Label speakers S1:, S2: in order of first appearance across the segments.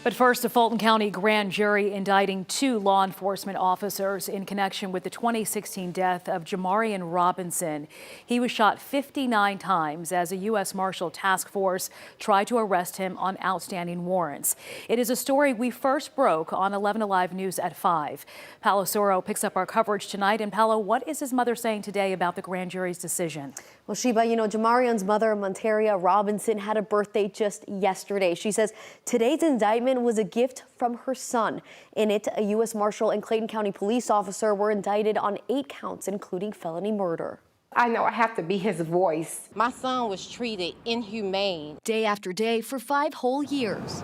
S1: But first, a Fulton County grand jury indicting 2 law enforcement officers in connection with the 2016 death of Jamarion Robinson. He was shot 59 times as a U.S. Marshal task force tried to arrest him on outstanding warrants. It is a story we first broke on 11 Alive News at 5. Paolo Soro picks up our coverage tonight. And Paolo, what is his mother saying today about the grand jury's decision?
S2: Well, Sheba, Jamarion's mother, Monteria Robinson, had a birthday just yesterday. She says today's indictment was a gift from her son. In it, a U.S. Marshal and Clayton County police officer were indicted on 8 counts, including felony murder.
S3: I know I have to be his voice.
S4: My son was treated inhumane.
S2: Day after day for 5 whole years.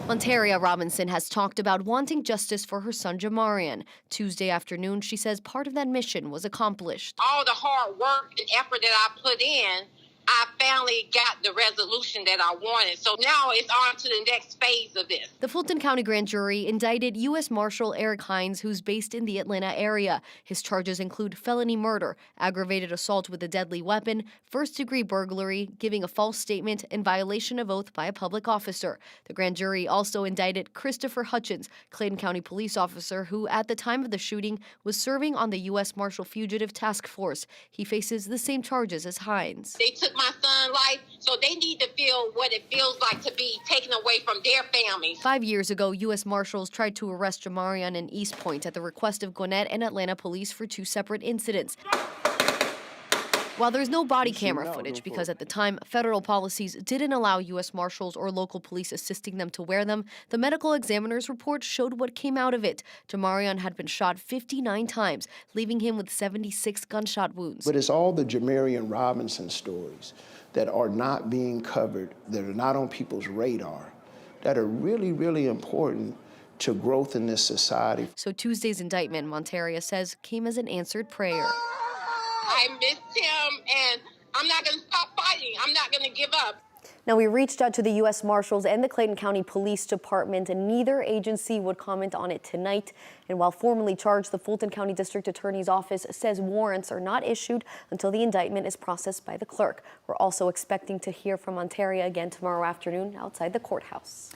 S2: Monteria Robinson has talked about wanting justice for her son Jamarion. Tuesday afternoon, she says part of that mission was accomplished.
S4: All the hard work and effort that I put in, I finally got the resolution that I wanted. So now it's on to the next phase of this.
S2: The Fulton County grand jury indicted U.S. Marshal Eric Hines, who's based in the Atlanta area. His charges include felony murder, aggravated assault with a deadly weapon, first-degree burglary, giving a false statement, and violation of oath by a public officer. The grand jury also indicted Christopher Hutchins, Clayton County police officer who, at the time of the shooting, was serving on the U.S. Marshal Fugitive Task Force. He faces the same charges as Hines.
S4: They took my son's life, so they need to feel what it feels like to be taken away from their families.
S2: 5 years ago, U.S. Marshals tried to arrest Jamarion in East Point at the request of Gwinnett and Atlanta police for 2 separate incidents. While there's no body camera footage because at the time, federal policies didn't allow U.S. Marshals or local police assisting them to wear them, the medical examiner's report showed what came out of it. Jamarion had been shot 59 times, leaving him with 76 gunshot wounds.
S5: But it's all the Jamarion Robinson stories that are not being covered, that are not on people's radar, that are really, really important to growth in this society.
S2: So Tuesday's indictment, Monteria says, came as an answered prayer.
S4: I missed him, and I'm not going to stop fighting. I'm not going to give up.
S2: Now, we reached out to the U.S. Marshals and the Clayton County Police Department, and neither agency would comment on it tonight. And while formally charged, the Fulton County District Attorney's Office says warrants are not issued until the indictment is processed by the clerk. We're also expecting to hear from Monteria again tomorrow afternoon outside the courthouse.